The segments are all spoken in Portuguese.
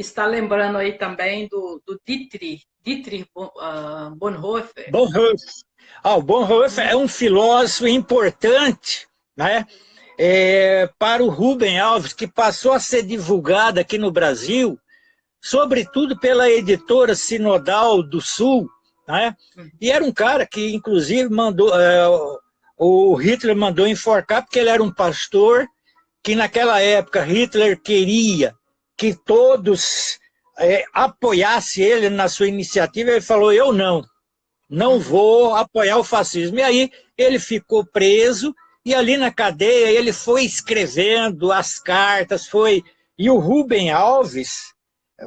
está lembrando aí também do Dietrich Bonhoeffer. Bonhoeffer. O Bonhoeffer é um filósofo importante, né? Para o Rubem Alves, que passou a ser divulgado aqui no Brasil, sobretudo pela editora Sinodal do Sul, né? E era um cara que, inclusive, o Hitler mandou enforcar, porque ele era um pastor, que naquela época Hitler queria que todos apoiassem ele na sua iniciativa. Ele falou, eu não vou apoiar o fascismo. E aí ele ficou preso, e ali na cadeia ele foi escrevendo as cartas, e o Rubem Alves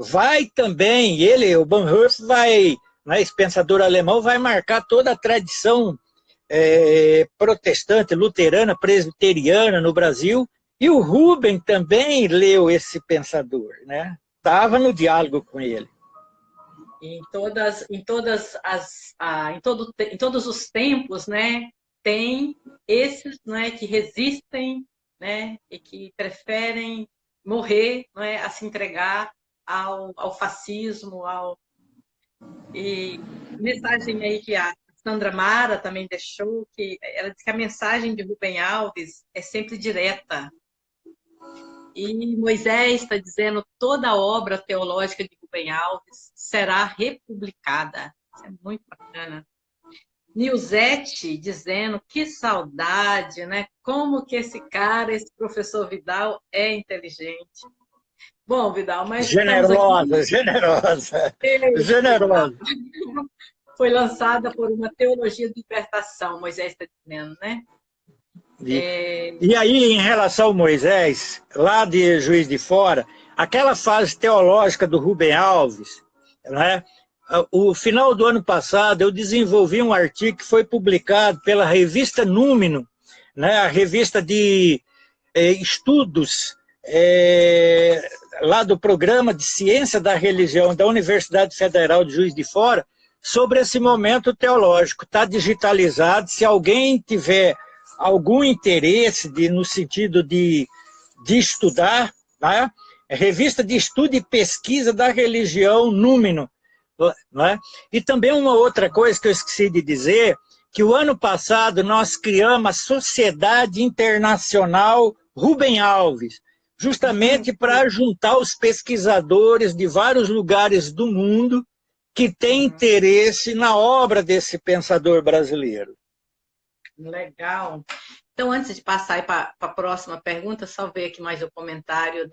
vai também, o Bonhoeffer vai, né, esse pensador alemão, vai marcar toda a tradição protestante, luterana, presbiteriana no Brasil, e o Rubem também leu esse pensador, né? Estava no diálogo com ele. Em todos os tempos, né, tem esses, né, que resistem, né, e que preferem morrer, né, a se entregar ao fascismo, e mensagem aí que a Sandra Mara também deixou, que ela diz que a mensagem de Rubem Alves é sempre direta. E Moisés está dizendo toda a obra teológica de Rubem Alves será republicada. Isso é muito bacana. Nilzete dizendo que saudade, né? Como que esse professor Vidal, é inteligente. Bom, Vidal, mas generosa. Foi lançada por uma teologia de libertação, Moisés está dizendo, né? E aí, em relação ao Moisés, lá de Juiz de Fora, aquela fase teológica do Rubem Alves, né? O final do ano passado, eu desenvolvi um artigo que foi publicado pela revista Númino, né? A revista de estudos lá do Programa de Ciência da Religião da Universidade Federal de Juiz de Fora, sobre esse momento teológico. Está digitalizado, se alguém tiver algum interesse no sentido de estudar, né? Revista de Estudo e Pesquisa da Religião Númino. Né? E também uma outra coisa que eu esqueci de dizer, que o ano passado nós criamos a Sociedade Internacional Rubem Alves, justamente para juntar os pesquisadores de vários lugares do mundo que têm interesse na obra desse pensador brasileiro. Legal. Então, antes de passar para a próxima pergunta, só ver aqui mais o comentário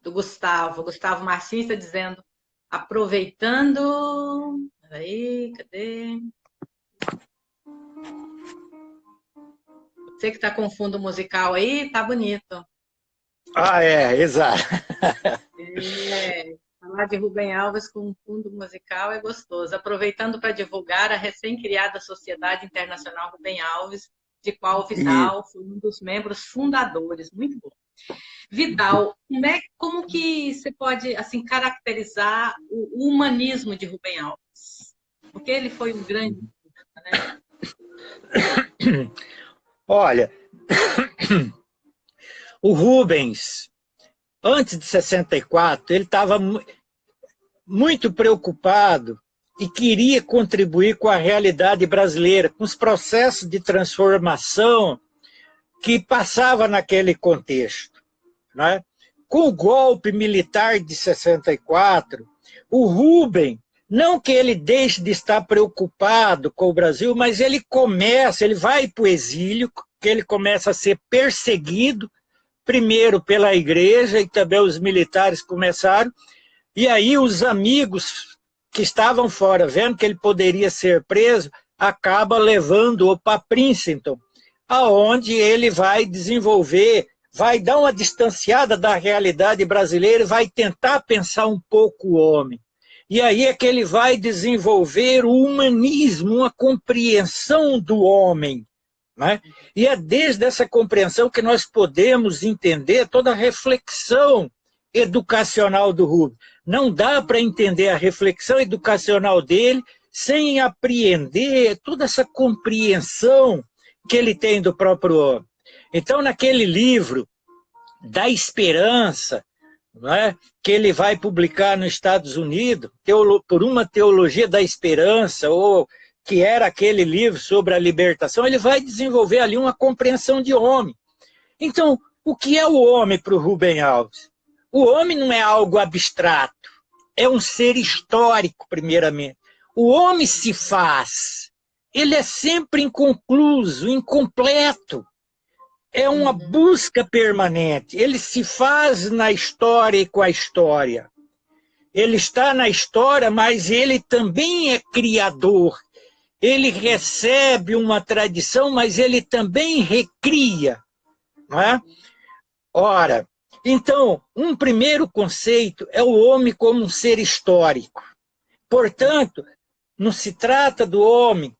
do Gustavo. Gustavo Martins está dizendo, aproveitando... Peraí, cadê? Você que está com fundo musical aí, tá bonito. Exato. Falar de Rubem Alves com fundo musical é gostoso. Aproveitando para divulgar a recém-criada Sociedade Internacional Rubem Alves, de qual Vidal foi um dos membros fundadores. Muito bom. Vidal, como que você pode assim, caracterizar o humanismo de Rubem Alves? Porque ele foi um grande... né? Olha, o Rubens, antes de 64, ele estava muito preocupado e queria contribuir com a realidade brasileira, com os processos de transformação que passava naquele contexto. Né? Com o golpe militar de 64, o Rubem, não que ele deixe de estar preocupado com o Brasil, mas ele vai para o exílio, que ele começa a ser perseguido, primeiro pela igreja, e também os militares começaram, e aí os amigos que estavam fora, vendo que ele poderia ser preso, acaba levando-o para Princeton, aonde ele vai desenvolver, vai dar uma distanciada da realidade brasileira, vai tentar pensar um pouco o homem. E aí é que ele vai desenvolver o humanismo, uma compreensão do homem. Né? E é desde essa compreensão que nós podemos entender toda a reflexão educacional do Rubem. Não dá para entender a reflexão educacional dele sem apreender toda essa compreensão que ele tem do próprio homem. Então, naquele livro da esperança, não é? Que ele vai publicar nos Estados Unidos, por uma teologia da esperança, ou que era aquele livro sobre a libertação, ele vai desenvolver ali uma compreensão de homem. Então, o que é o homem para o Rubem Alves? O homem não é algo abstrato, é um ser histórico, primeiramente. O homem se faz, ele é sempre inconcluso, incompleto. É uma busca permanente. Ele se faz na história e com a história. Ele está na história, mas ele também é criador. Ele recebe uma tradição, mas ele também recria. Não é? Ora, então, um primeiro conceito é o homem como um ser histórico. Portanto, não se trata do homem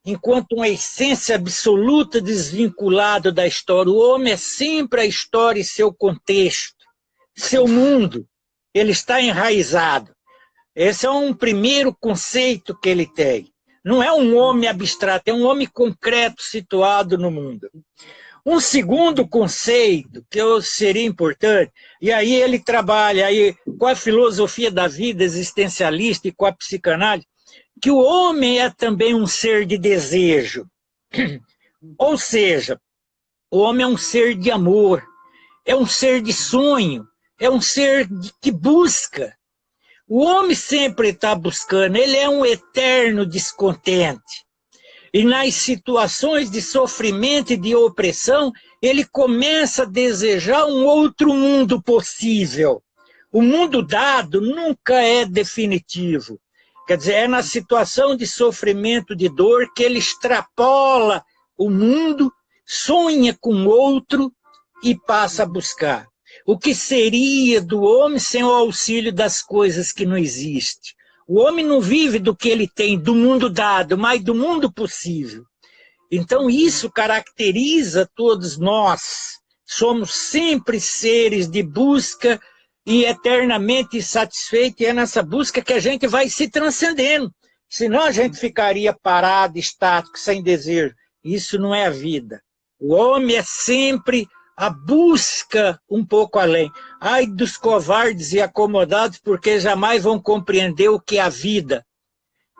enquanto uma essência absoluta desvinculada da história. O homem é sempre a história e seu contexto, seu mundo. Ele está enraizado. Esse é um primeiro conceito que ele tem. Não é um homem abstrato, é um homem concreto situado no mundo. Um segundo conceito que seria importante, e aí ele trabalha aí com a filosofia da vida existencialista e com a psicanálise, que o homem é também um ser de desejo. Ou seja, o homem é um ser de amor, é um ser de sonho, é um ser que busca. O homem sempre está buscando, ele é um eterno descontente. E nas situações de sofrimento e de opressão, ele começa a desejar um outro mundo possível. O mundo dado nunca é definitivo. Quer dizer, é na situação de sofrimento, de dor, que ele extrapola o mundo, sonha com outro e passa a buscar. O que seria do homem sem o auxílio das coisas que não existem? O homem não vive do que ele tem, do mundo dado, mas do mundo possível. Então isso caracteriza todos nós. Somos sempre seres de busca e eternamente insatisfeito, e é nessa busca que a gente vai se transcendendo. Senão a gente ficaria parado, estático, sem desejo. Isso não é a vida. O homem é sempre a busca um pouco além. Ai dos covardes e acomodados, porque jamais vão compreender o que é a vida.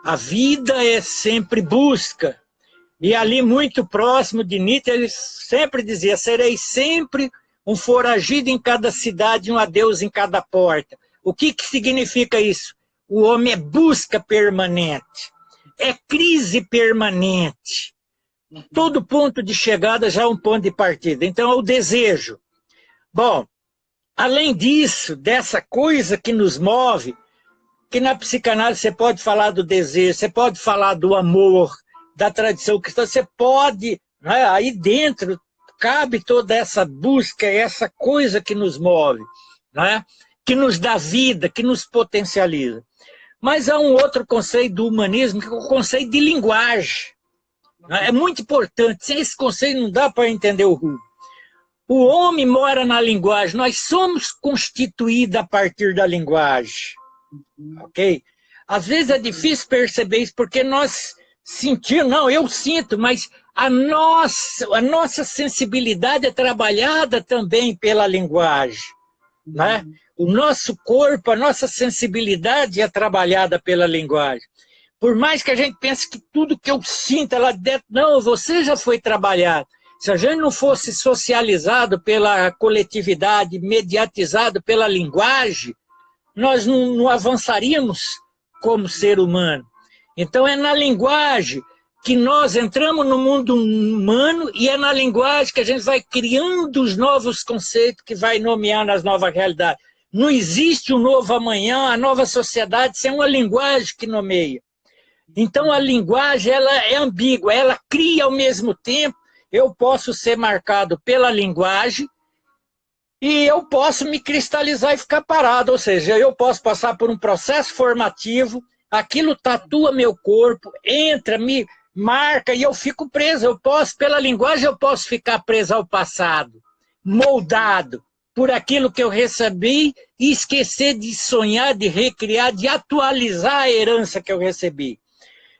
A vida é sempre busca. E ali, muito próximo de Nietzsche, ele sempre dizia, serei sempre um foragido em cada cidade, um adeus em cada porta. O que significa isso? O homem é busca permanente, é crise permanente. Todo ponto de chegada já é um ponto de partida. Então, é o desejo. Bom, além disso, dessa coisa que nos move, que na psicanálise você pode falar do desejo, você pode falar do amor, da tradição cristã, você pode, né, aí dentro cabe toda essa busca, essa coisa que nos move, né, que nos dá vida, que nos potencializa. Mas há um outro conceito do humanismo, que é o conceito de linguagem. É muito importante, sem esse conceito não dá para entender o Rubem. O homem mora na linguagem, nós somos constituídos a partir da linguagem. Ok? Às vezes é difícil perceber isso, porque nós sentimos, não, eu sinto, mas a nossa sensibilidade é trabalhada também pela linguagem. Né? O nosso corpo, a nossa sensibilidade é trabalhada pela linguagem. Por mais que a gente pense que tudo que eu sinto lá dentro, não, você já foi trabalhado. Se a gente não fosse socializado pela coletividade, mediatizado pela linguagem, nós não avançaríamos como ser humano. Então é na linguagem que nós entramos no mundo humano e é na linguagem que a gente vai criando os novos conceitos que vai nomear nas novas realidades. Não existe um novo amanhã, a nova sociedade sem uma linguagem que nomeia. Então a linguagem ela é ambígua, ela cria ao mesmo tempo. Eu posso ser marcado pela linguagem e eu posso me cristalizar e ficar parado, ou seja, eu posso passar por um processo formativo, aquilo tatua meu corpo, entra, me marca e eu fico preso. Eu posso, pela linguagem, eu posso ficar preso ao passado, moldado por aquilo que eu recebi e esquecer de sonhar, de recriar, de atualizar a herança que eu recebi.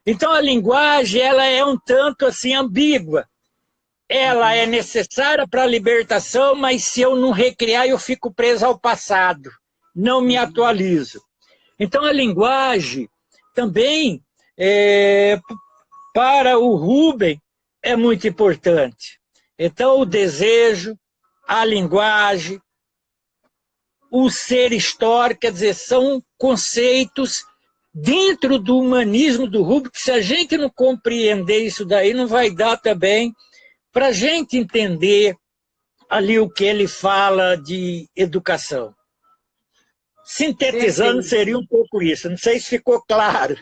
Então a linguagem ela é um tanto assim ambígua. ela é necessária para a libertação, mas se eu não recriar, eu fico preso ao passado, não me atualizo. Então, a linguagem também, para o Rubem, é muito importante. Então, o desejo, a linguagem, o ser histórico, quer dizer, são conceitos dentro do humanismo do Rubem, que se a gente não compreender isso daí, não vai dar também para a gente entender ali o que ele fala de educação. Sintetizando, perfeito, seria um pouco isso. Não sei se ficou claro.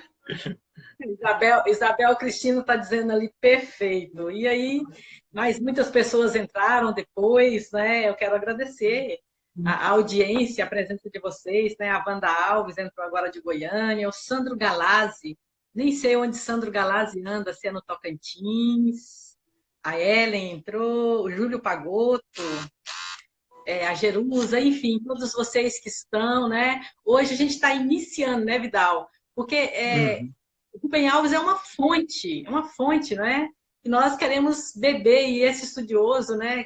Isabel Cristina está dizendo ali, perfeito. E aí, mas muitas pessoas entraram depois, né? Eu quero agradecer a audiência, a presença de vocês, né? A Wanda Alves entrou agora de Goiânia, o Sandro Galazzi, nem sei onde Sandro Galazzi anda, se é no Tocantins. A Ellen entrou, o Júlio Pagotto, a Jerusa, enfim, todos vocês que estão, né? Hoje a gente está iniciando, né, Vidal? Porque o Rubem Alves é uma fonte, né? E nós queremos beber, e esse estudioso, né,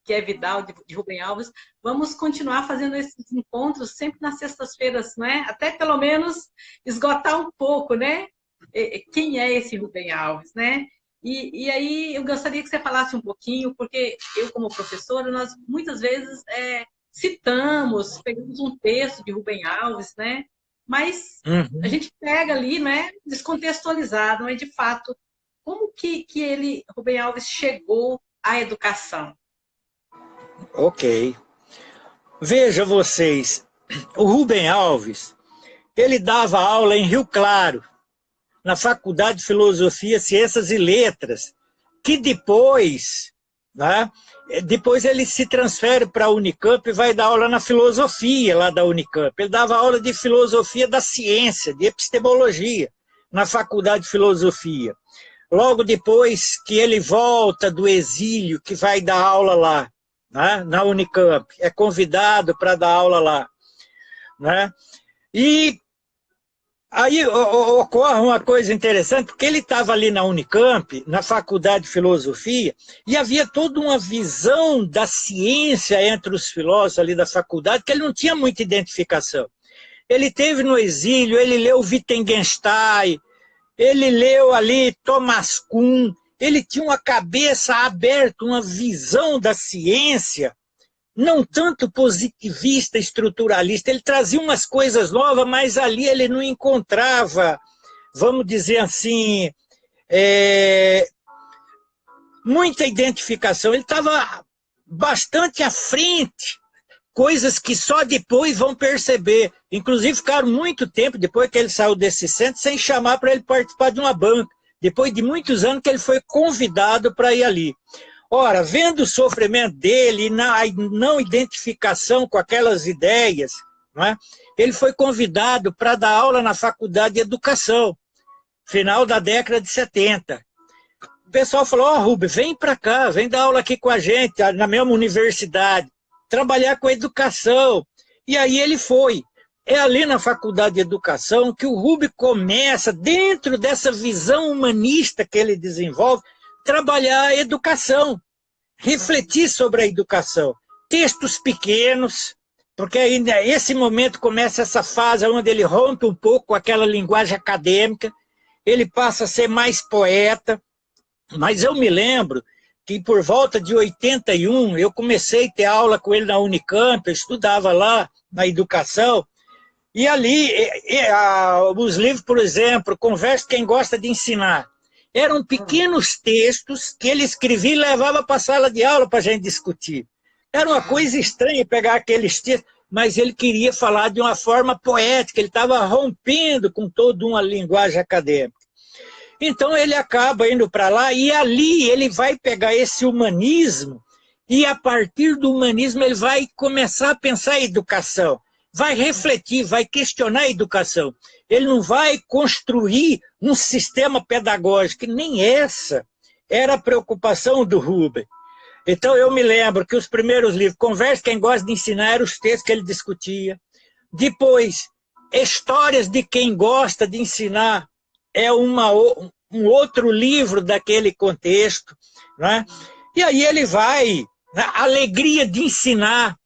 que é Vidal, de Rubem Alves, vamos continuar fazendo esses encontros sempre nas sextas-feiras, né? Até pelo menos esgotar um pouco, né? Quem é esse Rubem Alves, né? E aí eu gostaria que você falasse um pouquinho, porque eu, como professora, nós muitas vezes citamos, pegamos um texto de Rubem Alves, né? Mas a gente pega ali, né, descontextualizado, mas de fato, como que Rubem Alves chegou à educação? Ok. Veja vocês, o Rubem Alves, ele dava aula em Rio Claro, na Faculdade de Filosofia, Ciências e Letras, que depois ele se transfere para a Unicamp e vai dar aula na filosofia lá da Unicamp. Ele dava aula de filosofia da ciência, de epistemologia, na Faculdade de Filosofia. Logo depois que ele volta do exílio, que vai dar aula lá, né, na Unicamp, é convidado para dar aula lá. Né? E aí ocorre uma coisa interessante, porque ele estava ali na Unicamp, na Faculdade de Filosofia, e havia toda uma visão da ciência entre os filósofos ali da faculdade, que ele não tinha muita identificação. Ele teve no exílio, ele leu Wittgenstein, ele leu ali Thomas Kuhn, ele tinha uma cabeça aberta, uma visão da ciência, não tanto positivista, estruturalista, ele trazia umas coisas novas, mas ali ele não encontrava, vamos dizer assim, muita identificação. Ele estava bastante à frente, coisas que só depois vão perceber. Inclusive ficaram muito tempo, depois que ele saiu desse centro, sem chamar para ele participar de uma banca. Depois de muitos anos que ele foi convidado para ir ali. Ora, vendo o sofrimento dele e a não identificação com aquelas ideias, não é? Ele foi convidado para dar aula na Faculdade de Educação, final da década de 70. O pessoal falou, Rubem, vem para cá, vem dar aula aqui com a gente, na mesma universidade, trabalhar com a educação. E aí ele foi. É ali na Faculdade de Educação que o Rubem começa, dentro dessa visão humanista que ele desenvolve, trabalhar a educação, refletir sobre a educação. Textos pequenos, porque ainda esse momento começa essa fase onde ele rompe um pouco com aquela linguagem acadêmica, ele passa a ser mais poeta, mas eu me lembro que por volta de 81, eu comecei a ter aula com ele na Unicamp, eu estudava lá na educação, e ali, os livros, por exemplo, Conversa Quem Gosta de Ensinar, eram pequenos textos que ele escrevia e levava para a sala de aula para a gente discutir. Era uma coisa estranha pegar aqueles textos, mas ele queria falar de uma forma poética, ele estava rompendo com toda uma linguagem acadêmica. Então ele acaba indo para lá e ali ele vai pegar esse humanismo e a partir do humanismo ele vai começar a pensar em educação, vai refletir, vai questionar a educação. Ele não vai construir um sistema pedagógico, nem essa era a preocupação do Rubem. Então eu me lembro que os primeiros livros, Conversa Quem Gosta de Ensinar, eram os textos que ele discutia. Depois, Histórias de Quem Gosta de Ensinar, é um outro livro daquele contexto, né? E aí ele vai, na alegria de ensinar,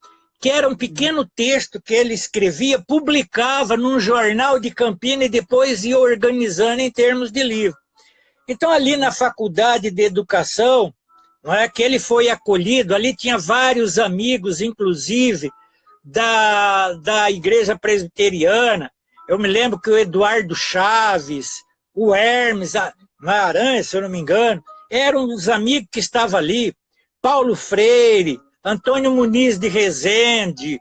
que era um pequeno texto que ele escrevia, publicava num jornal de Campinas e depois ia organizando em termos de livro. Então, ali na Faculdade de Educação, não é, que ele foi acolhido, ali tinha vários amigos, inclusive, da Igreja Presbiteriana. Eu me lembro que o Eduardo Chaves, o Hermes Aranha, se eu não me engano, eram os amigos que estavam ali. Paulo Freire, Antônio Muniz de Rezende,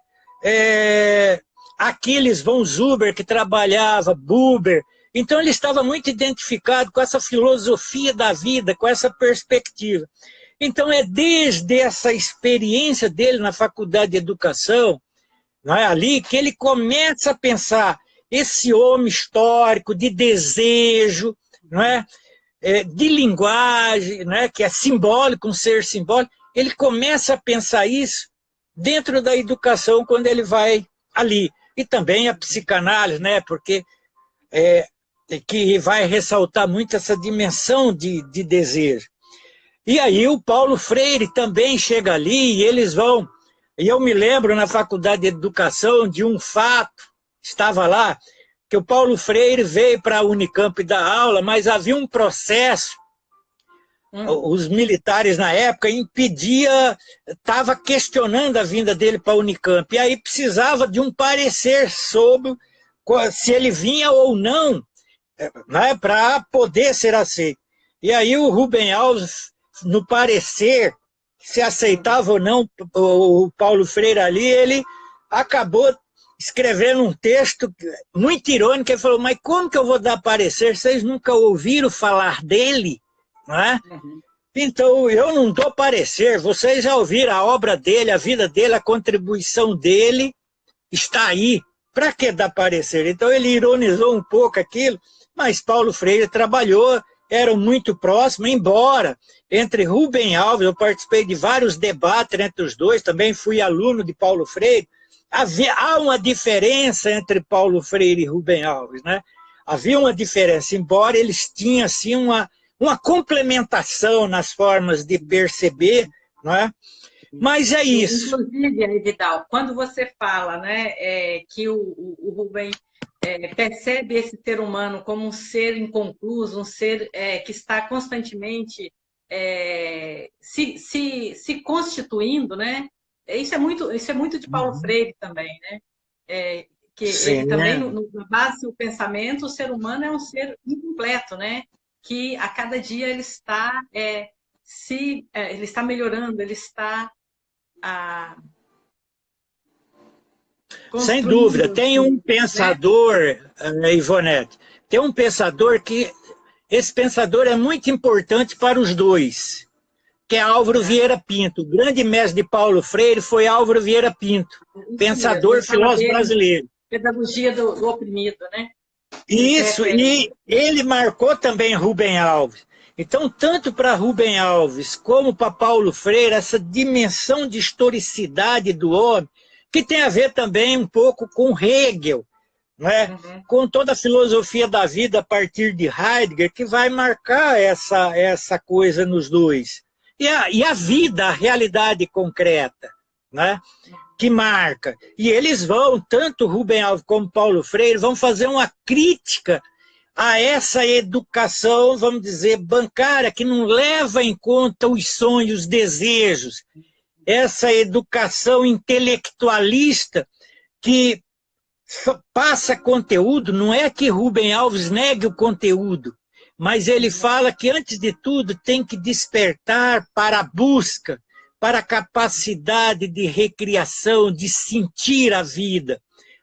Aquiles von Zuber, que trabalhava, Buber. Então, ele estava muito identificado com essa filosofia da vida, com essa perspectiva. Então, é desde essa experiência dele na Faculdade de Educação, não é, ali, que ele começa a pensar esse homem histórico de desejo, não é, de linguagem, não é, que é simbólico, um ser simbólico. Ele começa a pensar isso dentro da educação quando ele vai ali. E também a psicanálise, né, porque que vai ressaltar muito essa dimensão de desejo. E aí o Paulo Freire também chega ali e eles vão... E eu me lembro na Faculdade de Educação de um fato, estava lá, que o Paulo Freire veio para a Unicamp dar aula, mas havia um processo, os militares na época estava questionando a vinda dele para a Unicamp, e aí precisava de um parecer sobre se ele vinha ou não, né, para poder ser aceito. E aí o Rubem Alves, no parecer, se aceitava ou não o Paulo Freire ali, ele acabou escrevendo um texto muito irônico. Ele falou, mas como que eu vou dar parecer? Vocês nunca ouviram falar dele? Não é? Então, eu não dou parecer. Vocês já ouviram a obra dele, a vida dele, a contribuição dele, está aí. Para que dar parecer? Então, ele ironizou um pouco aquilo, mas Paulo Freire trabalhou, eram muito próximos, embora entre Rubem Alves, eu participei de vários debates entre os dois, também fui aluno de Paulo Freire, há uma diferença entre Paulo Freire e Rubem Alves, né? Havia uma diferença, embora eles tinham assim, uma complementação nas formas de perceber, não é? Mas é isso. Inclusive, Vidal, quando você fala, né, que o Rubem percebe esse ser humano como um ser inconcluso, um ser que está constantemente se constituindo, né? Isso é muito de Paulo Freire também, né? Que Sim, ele também, na base do seu pensamento, o ser humano é um ser incompleto, né? Que a cada dia ele está ele está melhorando, ele está sem dúvida. Tem um pensador, Ivonete, tem um pensador que esse pensador é muito importante para os dois, que é Álvaro Vieira Pinto. O grande mestre de Paulo Freire foi Álvaro Vieira Pinto, pensador, filósofo brasileiro. Pedagogia do oprimido, né? Isso, e ele marcou também Rubem Alves. Então, tanto para Rubem Alves como para Paulo Freire, essa dimensão de historicidade do homem, que tem a ver também um pouco com Hegel, né? Com toda a filosofia da vida a partir de Heidegger, que vai marcar essa coisa nos dois. E a vida, a realidade concreta, né? Que marca. E eles vão, tanto Rubem Alves como Paulo Freire, vão fazer uma crítica a essa educação, vamos dizer, bancária, que não leva em conta os sonhos, os desejos. Essa educação intelectualista que passa conteúdo, não é que Rubem Alves negue o conteúdo, mas ele fala que, antes de tudo, tem que despertar para a busca, para a capacidade de recriação, de sentir a vida.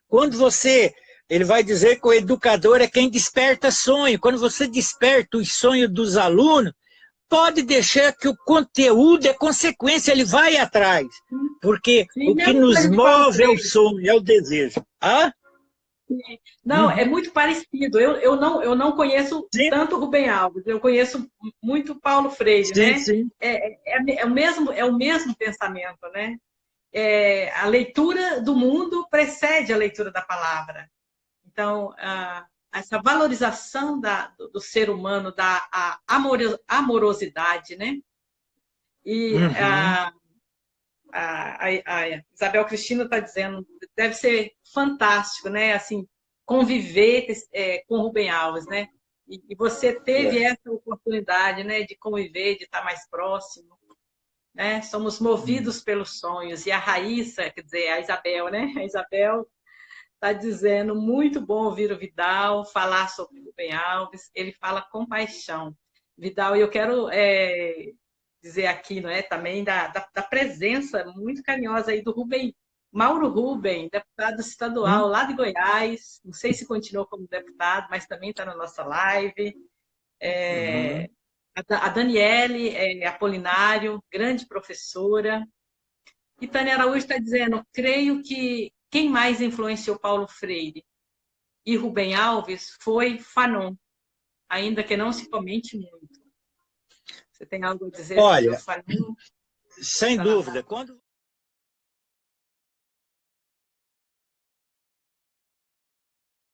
Quando ele vai dizer que o educador é quem desperta sonho. Quando você desperta os sonhos dos alunos, pode deixar que o conteúdo é consequência, ele vai atrás. Porque o que nos move é o sonho, é o desejo. Ah? Não, é muito parecido. Eu não conheço tanto Rubem Alves, eu conheço muito Paulo Freire, né? Sim. É o mesmo pensamento, né? A leitura do mundo precede a leitura da palavra. Então, essa valorização do ser humano, da amorosidade, né? E Uhum. a Isabel Cristina está dizendo, deve ser fantástico, né? Assim, conviver com o Rubem Alves, né? E você teve É. essa oportunidade, né, de conviver, de estar mais próximo, né? Somos movidos pelos sonhos. E a Raíssa, quer dizer, a Isabel, né? A Isabel está dizendo, muito bom ouvir o Vidal falar sobre o Rubem Alves. Ele fala com paixão. Vidal, e eu quero dizer aqui, não é, também da presença muito carinhosa aí do Rubem, Mauro Rubem, deputado estadual Hum? lá de Goiás, não sei se continuou como deputado, mas também está na nossa live. Uhum. A Daniele Apolinário, grande professora. E Tânia Araújo está dizendo, creio que quem mais influenciou Paulo Freire e Rubem Alves foi Fanon, ainda que não se comente muito. Você tem algo a dizer sobre o Olha, Fanon? sem Tá na dúvida, mão. quando